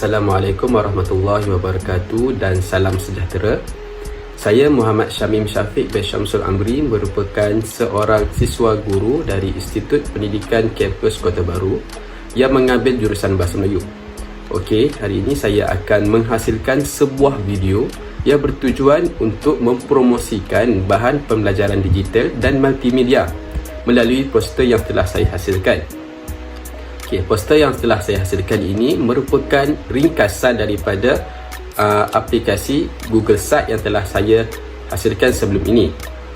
Assalamualaikum warahmatullahi wabarakatuh dan salam sejahtera. Saya Muhammad Syamim Syafiq bin Syamsul Amri, merupakan seorang siswa guru dari Institut Pendidikan Kampus Kota Baru yang mengambil jurusan Bahasa Melayu. Okey, hari ini saya akan menghasilkan sebuah video yang bertujuan untuk mempromosikan bahan pembelajaran digital dan multimedia melalui poster yang telah saya hasilkan. Okey, poster yang telah saya hasilkan ini merupakan ringkasan daripada aplikasi Google Site yang telah saya hasilkan sebelum ini.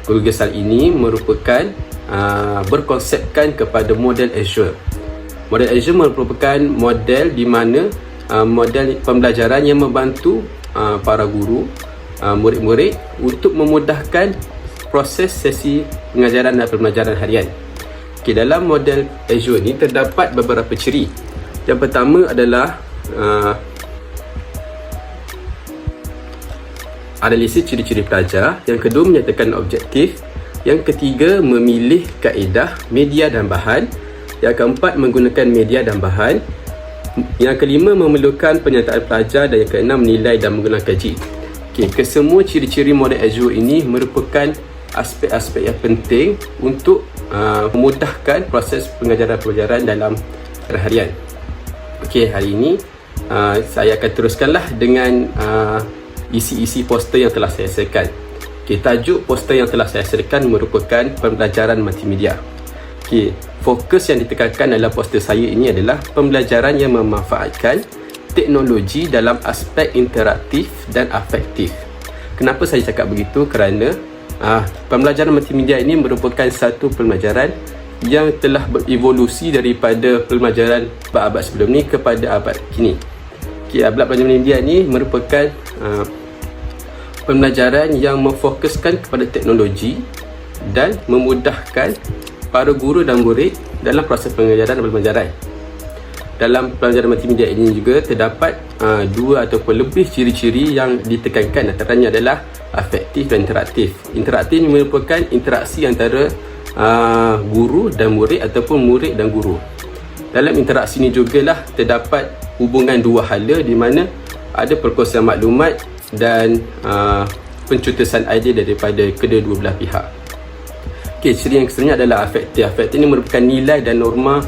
Google Site ini merupakan berkonsepkan kepada model Azure. Model Azure merupakan model di mana model pembelajaran yang membantu para guru, murid-murid untuk memudahkan proses sesi pengajaran dan pembelajaran harian. Okay, dalam model Azure ni terdapat beberapa ciri. Yang pertama adalah analisis ciri-ciri pelajar. Yang kedua, menyatakan objektif. Yang ketiga, memilih kaedah, media dan bahan. Yang keempat, menggunakan media dan bahan. Yang kelima, memerlukan penyertaan pelajar. Dan yang keenam, menilai dan menggunakan kaji. Okay, kesemua ciri-ciri model Azure ini merupakan aspek-aspek yang penting untuk memudahkan proses pengajaran-pelajaran dalam harian. Okey, hari ini saya akan teruskanlah dengan isi-isi poster yang telah saya hasilkan. Okey, tajuk poster yang telah saya hasilkan merupakan pembelajaran multimedia. Okey, fokus yang ditekankan dalam poster saya ini adalah pembelajaran yang memanfaatkan teknologi dalam aspek interaktif dan afektif. Kenapa saya cakap begitu? Kerana pembelajaran multimedia ini merupakan satu pembelajaran yang telah berevolusi daripada pembelajaran abad sebelum ni kepada abad kini. Okay, pembelajaran multimedia ini merupakan pembelajaran yang memfokuskan kepada teknologi dan memudahkan para guru dan murid dalam proses pengajaran dan pembelajaran. Dalam pembelajaran multimedia ini juga terdapat dua ataupun lebih ciri-ciri yang ditekankan, antaranya adalah afektif dan interaktif. Interaktif ini merupakan interaksi antara guru dan murid ataupun murid dan guru. Dalam interaksi ini jugalah terdapat hubungan dua hala di mana ada perkongsian maklumat dan pencetusan idea daripada kedua-dua belah pihak. Okey, ciri yang seterusnya adalah afektif. Afektif ini merupakan nilai dan norma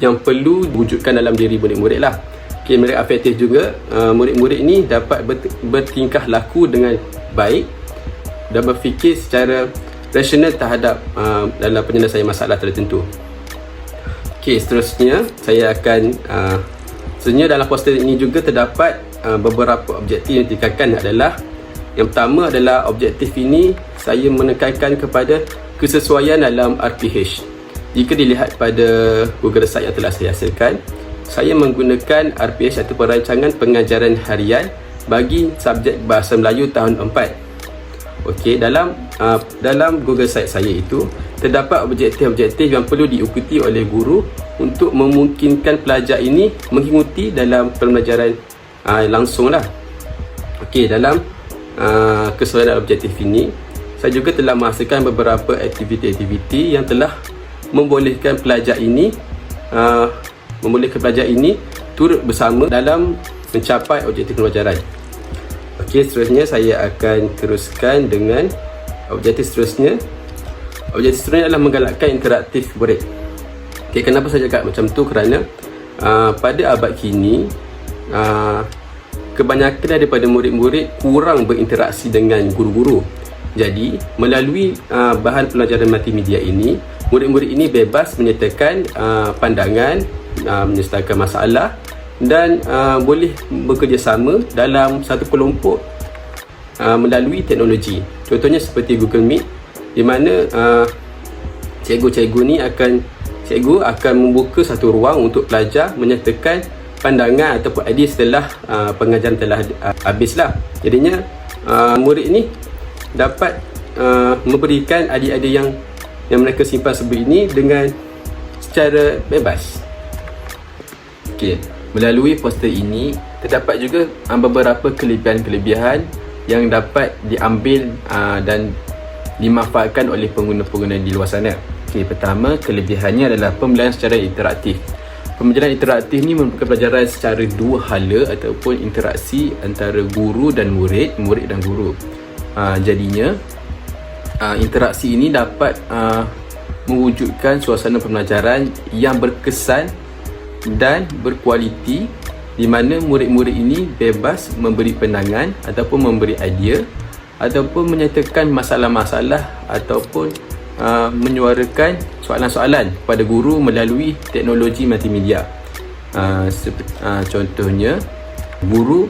yang perlu diwujudkan dalam diri murid-murid lah. Okay, mereka afektif juga. Murid-murid ini dapat bertingkah laku dengan baik dan berfikir secara rasional terhadap dalam penyelesaian masalah tertentu. Okay, seterusnya saya akan sebenarnya dalam poster ini juga terdapat beberapa objektif yang ditekankan adalah, yang pertama adalah objektif ini saya menekankan kepada kesesuaian dalam RPH. Jika dilihat pada Google Site yang telah saya hasilkan, saya menggunakan RPH atau perancangan pengajaran harian bagi subjek Bahasa Melayu tahun 4. Okey, dalam Google Site saya itu terdapat objektif-objektif yang perlu diikuti oleh guru untuk memungkinkan pelajar ini mengikuti dalam pembelajaran langsung lah. Okey, dalam kesesuaian objektif ini, saya juga telah menghasilkan beberapa aktiviti-aktiviti yang telah membolehkan pelajar ini turut bersama dalam mencapai objektif pembelajaran. Okey, seterusnya saya akan teruskan dengan objektif seterusnya. Objektif seterusnya adalah menggalakkan interaktif murid. Okey, kenapa saya cakap macam tu? Kerana pada abad kini kebanyakan daripada murid-murid kurang berinteraksi dengan guru-guru. Jadi, melalui bahan pelajaran multimedia ini, murid-murid ini bebas menyertakan pandangan, menyertakan masalah dan boleh bekerjasama dalam satu kelompok melalui teknologi. Contohnya seperti Google Meet, di mana cikgu akan membuka satu ruang untuk pelajar menyertakan pandangan ataupun idea setelah pengajaran telah habislah. Jadinya murid ini dapat memberikan idea-idea yang mereka simpan sebelum ini dengan secara bebas. Okey, melalui poster ini terdapat juga beberapa kelebihan-kelebihan yang dapat diambil dan dimanfaatkan oleh pengguna-pengguna di luar sana. Okey, pertama, kelebihannya adalah pembelajaran secara interaktif. Pembelajaran interaktif ni merupakan pelajaran secara dua hala ataupun interaksi antara guru dan murid, murid dan guru. Jadinya interaksi ini dapat mewujudkan suasana pembelajaran yang berkesan dan berkualiti, di mana murid-murid ini bebas memberi pandangan ataupun memberi idea ataupun menyatakan masalah-masalah ataupun menyuarakan soalan-soalan kepada guru melalui teknologi multimedia. Contohnya, guru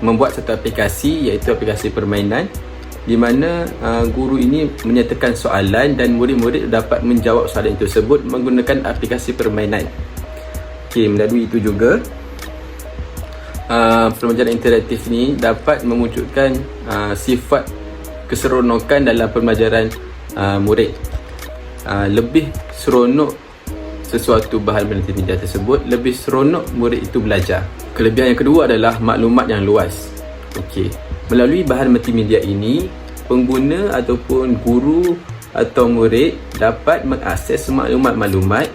membuat satu aplikasi, iaitu aplikasi permainan, di mana guru ini menyatakan soalan dan murid-murid dapat menjawab soalan tersebut menggunakan aplikasi permainan. Melalui itu juga pembelajaran interaktif ni dapat mewujudkan sifat keseronokan dalam pembelajaran murid. Lebih seronok sesuatu bahan multimedia tersebut, lebih seronok murid itu belajar. Kelebihan yang kedua adalah maklumat yang luas. Melalui bahan multimedia ini, pengguna ataupun guru atau murid dapat mengakses maklumat-maklumat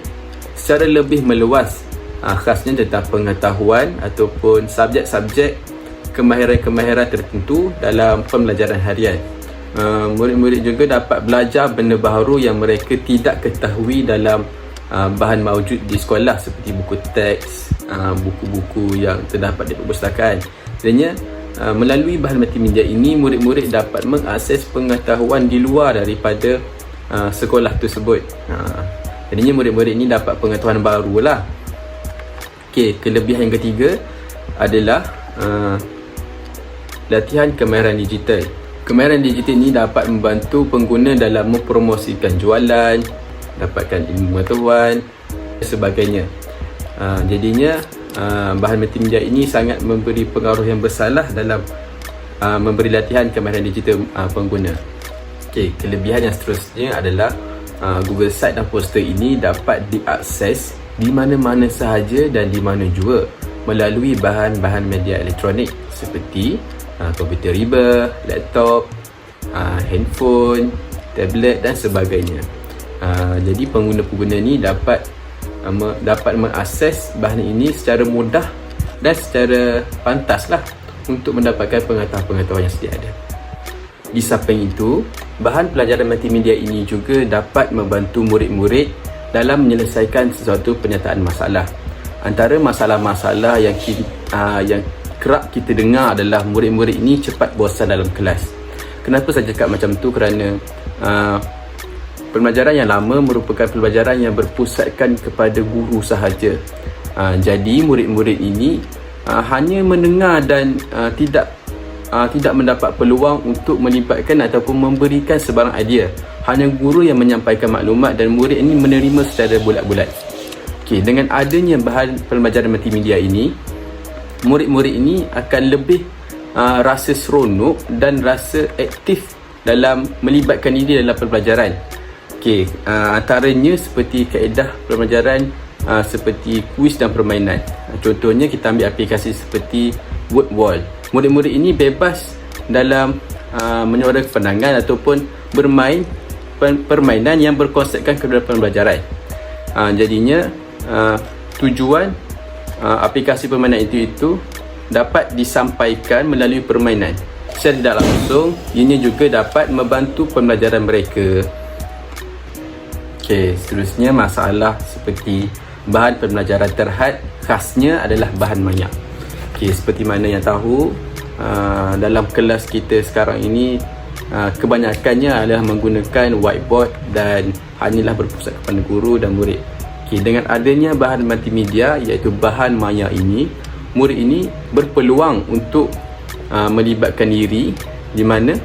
secara lebih meluas, khasnya tentang pengetahuan ataupun subjek-subjek kemahiran-kemahiran tertentu dalam pembelajaran harian. Murid-murid juga dapat belajar benda baru yang mereka tidak ketahui dalam bahan mawjud di sekolah, seperti buku teks, buku-buku yang terdapat di perpustakaan. Jadinya melalui bahan multimedia ini, murid-murid dapat mengakses pengetahuan di luar daripada sekolah tersebut. Jadinya murid-murid ini dapat pengetahuan baru lah. Kelebihan yang ketiga adalah latihan kemahiran digital. Kemahiran digital ini dapat membantu pengguna dalam mempromosikan jualan, dapatkan ilmu pengetahuan dan sebagainya. Jadinya bahan multimedia ini sangat memberi pengaruh yang besarlah dalam memberi latihan kemahiran digital pengguna. Kelebihan yang seterusnya adalah Google Site dan poster ini dapat diakses di mana-mana sahaja dan di mana jua melalui bahan-bahan media elektronik seperti komputer riba, laptop, handphone, tablet dan sebagainya. Jadi pengguna-pengguna ni dapat mengakses bahan ini secara mudah dan secara pantas lah untuk mendapatkan pengetahuan-pengetahuan yang sedia ada. Di samping itu, bahan pelajaran multimedia ini juga dapat membantu murid-murid dalam menyelesaikan sesuatu penyataan masalah. Antara masalah-masalah yang kerap kita dengar adalah murid-murid ini cepat bosan dalam kelas. Kenapa saya cakap macam tu? Kerana pembelajaran yang lama merupakan pembelajaran yang berpusatkan kepada guru sahaja. Jadi murid-murid ini hanya mendengar dan tidak mendapat peluang untuk melibatkan ataupun memberikan sebarang idea. Hanya guru yang menyampaikan maklumat dan murid ini menerima secara bulat-bulat. Dengan adanya bahan pembelajaran multimedia ini, murid-murid ini akan lebih rasa seronok dan rasa aktif dalam melibatkan diri dalam pembelajaran. Antaranya seperti kaedah pembelajaran seperti kuis dan permainan. Contohnya kita ambil aplikasi seperti Word Wall. Murid-murid ini bebas dalam menyuarakan pandangan ataupun bermain permainan yang berkonsepkan kepada pembelajaran. Jadinya tujuan aplikasi permainan itu dapat disampaikan melalui permainan. Secara tidak langsung, ianya juga dapat membantu pembelajaran mereka. Seterusnya masalah seperti bahan pembelajaran terhad, khasnya adalah bahan maya. Seperti mana yang tahu, dalam kelas kita sekarang ini kebanyakannya adalah menggunakan whiteboard dan hanyalah berpusat kepada guru dan murid. Dengan adanya bahan multimedia iaitu bahan maya ini, murid ini berpeluang untuk melibatkan diri, di mana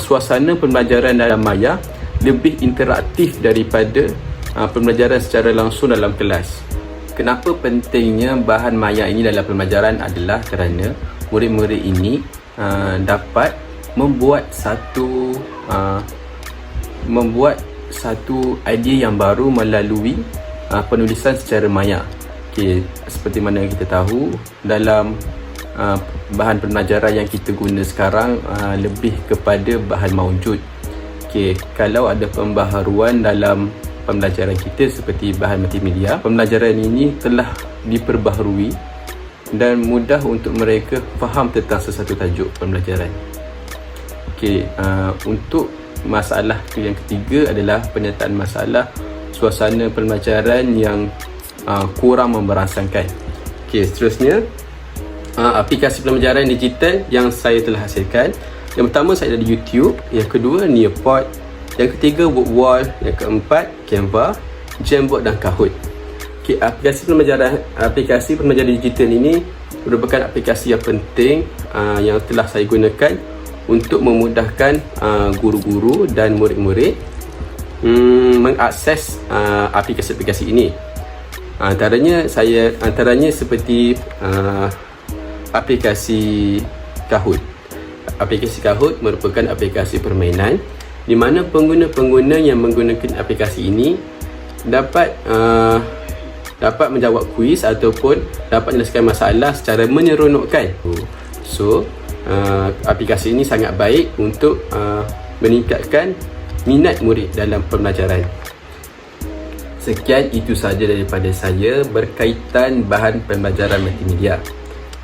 suasana pembelajaran dalam maya lebih interaktif daripada pembelajaran secara langsung dalam kelas. Kenapa pentingnya bahan maya ini dalam pembelajaran adalah kerana murid-murid ini dapat membuat satu idea yang baru melalui penulisan secara maya. Seperti mana yang kita tahu, dalam bahan pembelajaran yang kita guna sekarang lebih kepada bahan mawjud. Kalau ada pembaharuan dalam pembelajaran kita seperti bahan multimedia. Pembelajaran ini telah diperbaharui dan mudah untuk mereka faham tentang sesuatu tajuk pembelajaran. Untuk masalah yang ketiga adalah penyertaan masalah suasana pembelajaran yang kurang memberangsangkan. Seterusnya, aplikasi pembelajaran digital yang saya telah hasilkan. Yang pertama, saya ada YouTube. Yang kedua, Nearpod. Yang ketiga, Wordwall. Yang keempat, Canva, Jamboard dan Kahoot. Aplikasi pembelajaran digital ini merupakan aplikasi yang penting yang telah saya gunakan untuk memudahkan guru-guru dan murid-murid mengakses aplikasi-aplikasi ini. Antaranya seperti aplikasi Kahoot. Aplikasi Kahoot merupakan aplikasi permainan di mana pengguna-pengguna yang menggunakan aplikasi ini dapat menjawab kuis ataupun dapat menyelesaikan masalah secara menyeronokkan. Aplikasi ini sangat baik untuk meningkatkan minat murid dalam pembelajaran. Sekian, itu sahaja daripada saya berkaitan bahan pembelajaran multimedia.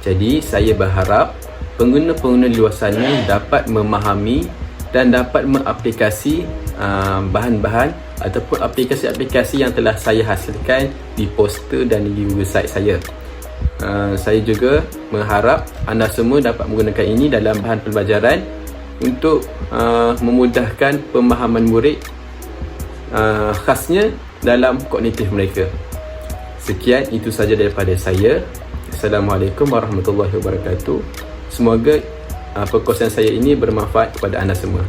Jadi saya berharap pengguna-pengguna di luar sana dapat memahami dan dapat mengaplikasi bahan-bahan ataupun aplikasi-aplikasi yang telah saya hasilkan di poster dan di website saya. Saya juga mengharap anda semua dapat menggunakan ini dalam bahan pembelajaran untuk memudahkan pemahaman murid, khasnya dalam kognitif mereka. Sekian, itu sahaja daripada saya. Assalamualaikum warahmatullahi wabarakatuh. Semoga perkongsian saya ini bermanfaat kepada anda semua.